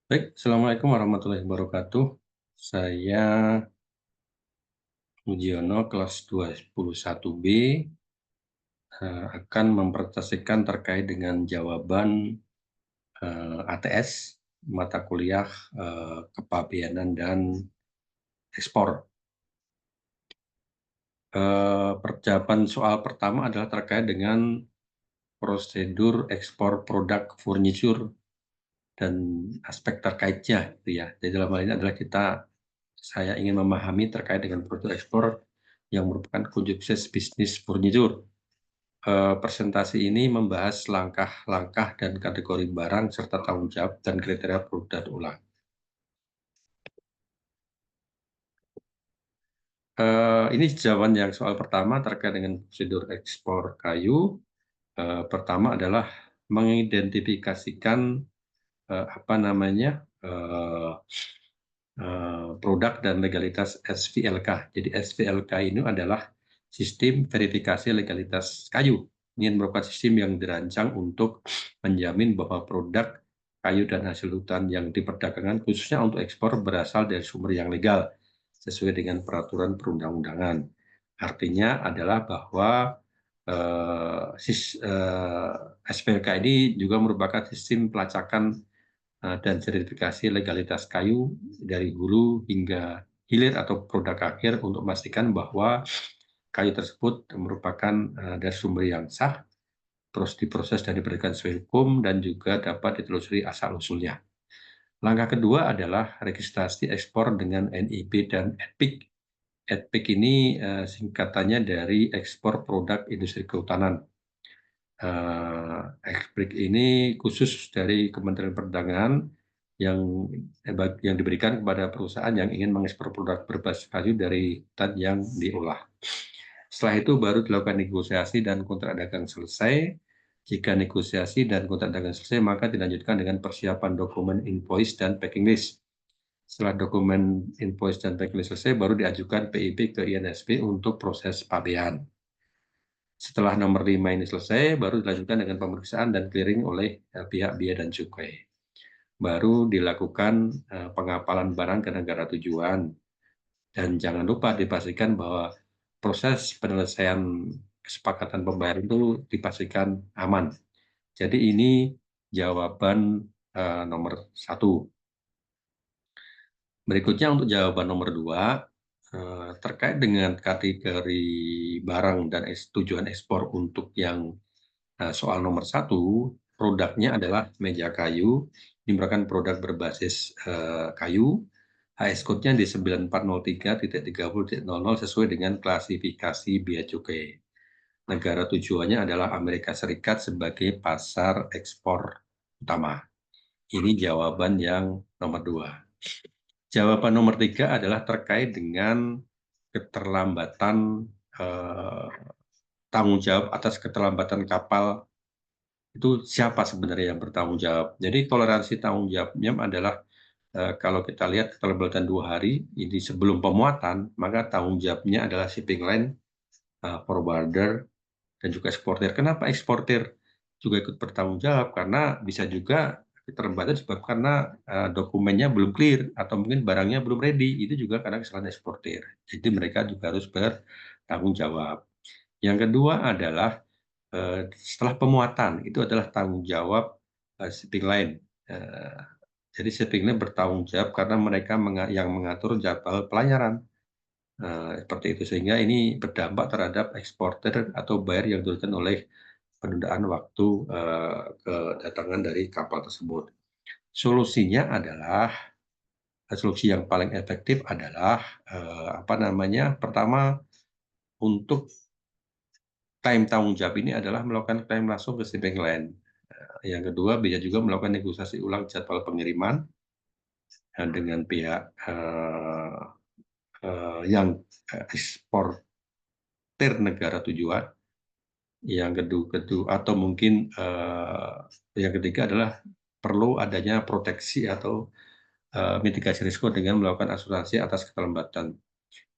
Baik, Assalamualaikum warahmatullahi wabarakatuh. Saya Mujiono, kelas 21B, akan mempresentasikan terkait dengan jawaban ATS, mata kuliah kepabeanan dan ekspor. Jawaban soal pertama adalah terkait dengan prosedur ekspor produk furniture dan aspek terkaitnya, gitu ya. Jadi dalam hal ini adalah saya ingin memahami terkait dengan produk ekspor yang merupakan kunci sukses bisnis furniture. Presentasi ini membahas langkah-langkah dan kategori barang serta tanggung jawab dan kriteria produk ulang. Ini jawaban yang soal pertama terkait dengan prosedur ekspor kayu. Pertama adalah mengidentifikasikan apa namanya produk dan legalitas SVLK. Jadi SVLK ini adalah sistem verifikasi legalitas kayu. Ini merupakan sistem yang dirancang untuk menjamin bahwa produk kayu dan hasil hutan yang diperdagangkan khususnya untuk ekspor berasal dari sumber yang legal sesuai dengan peraturan perundang-undangan. Artinya adalah bahwa SVLK ini juga merupakan sistem pelacakan dan sertifikasi legalitas kayu dari hulu hingga hilir atau produk akhir untuk memastikan bahwa kayu tersebut merupakan dari sumber yang sah, terus diproses dan diberikan sesuai hukum, dan juga dapat ditelusuri asal-usulnya. Langkah kedua adalah registrasi ekspor dengan NIB dan EDPIK. EDPIK ini singkatannya dari ekspor produk industri kehutanan. EDPIK ini khusus dari Kementerian Perdagangan yang diberikan kepada perusahaan yang ingin mengekspor produk berbasis kayu dari hutan yang diolah. Setelah itu baru dilakukan negosiasi dan kontrak dagang selesai. Jika negosiasi dan kontrak dagang selesai, maka dilanjutkan dengan persiapan dokumen invoice dan packing list. Setelah dokumen invoice dan packing list selesai, baru diajukan PIB ke INSP untuk proses pabean. Setelah nomor 5 ini selesai, baru dilanjutkan dengan pemeriksaan dan clearing oleh pihak bea dan cukai. Baru dilakukan pengapalan barang ke negara tujuan. Dan jangan lupa dipastikan bahwa proses penyelesaian kesepakatan pembayaran itu dipastikan aman. Jadi ini jawaban nomor 1. Berikutnya untuk jawaban nomor 2, terkait dengan kategori barang dan tujuan ekspor untuk yang soal nomor 1, produknya adalah meja kayu. Ini merupakan produk berbasis kayu. HS code-nya di 9403.30.00 sesuai dengan klasifikasi bea cukai. Negara tujuannya adalah Amerika Serikat sebagai pasar ekspor utama. Ini jawaban yang nomor 2. Jawaban nomor 3 adalah terkait dengan keterlambatan tanggung jawab atas keterlambatan kapal. Itu siapa sebenarnya yang bertanggung jawab. Jadi toleransi tanggung jawabnya adalah kalau kita lihat keterlambatan 2 hari ini sebelum pemuatan, maka tanggung jawabnya adalah shipping line, forwarder, dan juga eksportir. Kenapa eksportir juga ikut bertanggung jawab? Karena bisa juga keterlambatan sebab karena dokumennya belum clear atau mungkin barangnya belum ready. Itu juga karena kesalahan eksportir. Jadi mereka juga harus bertanggung jawab. Yang kedua adalah setelah pemuatan, itu adalah tanggung jawab shipping line. Jadi shipping line bertanggung jawab karena mereka yang mengatur jadwal pelayaran. Seperti itu, sehingga ini berdampak terhadap eksportir atau buyer yang dilakukan oleh penundaan waktu kedatangan dari kapal tersebut. Solusinya adalah, solusi yang paling efektif adalah pertama, untuk klaim tanggung jawab ini adalah melakukan klaim langsung ke shipping line. Yang kedua, bisa juga melakukan negosiasi ulang jadwal pengiriman dengan pihak yang eksportir negara tujuan. Yang kedua atau mungkin yang ketiga adalah perlu adanya proteksi atau mitigasi risiko dengan melakukan asuransi atas keterlambatan.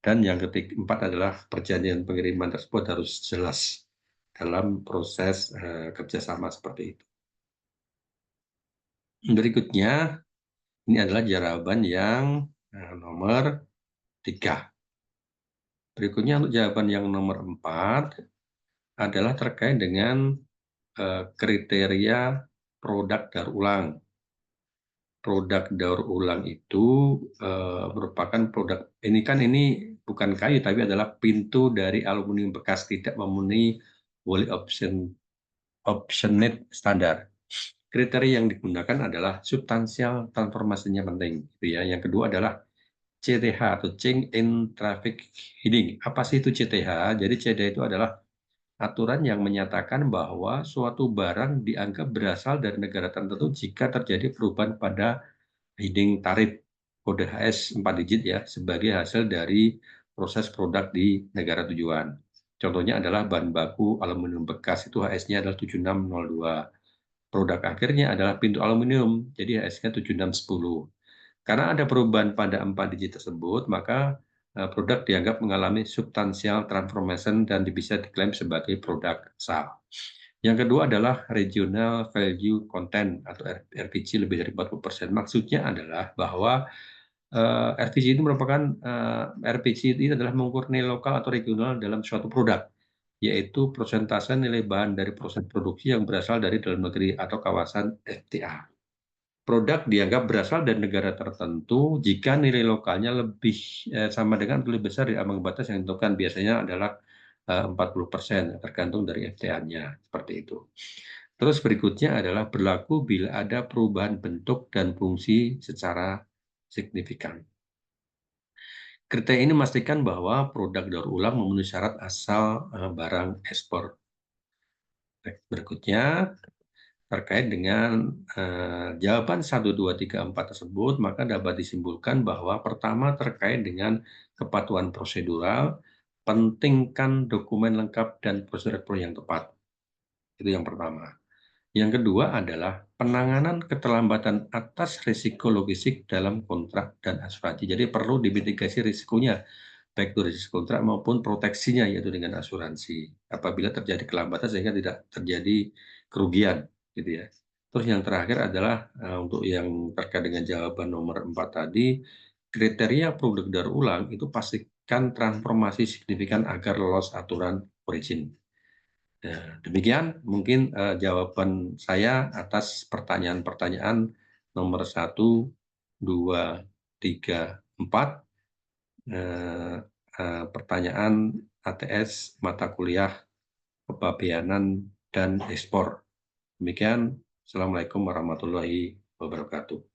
Dan yang keempat adalah perjanjian pengiriman tersebut harus jelas dalam proses kerjasama seperti itu. Berikutnya, Ini adalah jawaban yang nomor 3. Berikutnya untuk jawaban yang nomor 4 adalah terkait dengan kriteria produk daur ulang. Produk daur ulang itu merupakan produk, ini bukan kayu tapi adalah pintu dari aluminium bekas tidak memenuhi Wholly Optionate standar. Kriteria yang digunakan adalah substansial transformasinya penting, gitu ya. Yang kedua adalah CTH atau Change in Traffic Heading. Apa sih itu CTH? Jadi CTH itu adalah aturan yang menyatakan bahwa suatu barang dianggap berasal dari negara tertentu jika terjadi perubahan pada heading tarif kode HS 4 digit ya, sebagai hasil dari proses produk di negara tujuan. Contohnya adalah bahan baku aluminium bekas, itu HS-nya adalah 7602. Produk akhirnya adalah pintu aluminium, jadi HS-nya 7610. Karena ada perubahan pada 4 digit tersebut, maka produk dianggap mengalami substansial transformation dan bisa diklaim sebagai produk asal. Yang kedua adalah regional value content atau RVC lebih dari 40%. Maksudnya adalah bahwa RVC itu merupakan RVC ini adalah mengukur nilai lokal atau regional dalam suatu produk, yaitu persentase nilai bahan dari proses produksi yang berasal dari dalam negeri atau kawasan FTA. Produk dianggap berasal dari negara tertentu jika nilai lokalnya lebih sama dengan atau lebih besar dari ambang batas yang ditentukan, biasanya adalah 40%, tergantung dari FTA-nya, seperti itu. Terus berikutnya adalah berlaku bila ada perubahan bentuk dan fungsi secara signifikan. Kriteria ini memastikan bahwa produk daur ulang memenuhi syarat asal barang ekspor. Berikutnya, terkait dengan jawaban 1, 2, 3, 4 tersebut, maka dapat disimpulkan bahwa pertama terkait dengan kepatuhan prosedural, pentingkan dokumen lengkap dan prosedur yang tepat. Itu yang pertama. Yang kedua adalah penanganan keterlambatan atas risiko logistik dalam kontrak dan asuransi. Jadi perlu dimitigasi risikonya, baik itu risiko kontrak maupun proteksinya, yaitu dengan asuransi. Apabila terjadi kelambatan sehingga tidak terjadi kerugian, gitu ya. Terus yang terakhir adalah untuk yang terkait dengan jawaban nomor 4 tadi, kriteria produk daur ulang itu pastikan transformasi signifikan agar lolos aturan origin. Nah, demikian mungkin jawaban saya atas pertanyaan-pertanyaan nomor 1, 2, 3, 4. Pertanyaan ATS mata kuliah kepabeanan dan ekspor. Demikian, Assalamualaikum warahmatullahi wabarakatuh.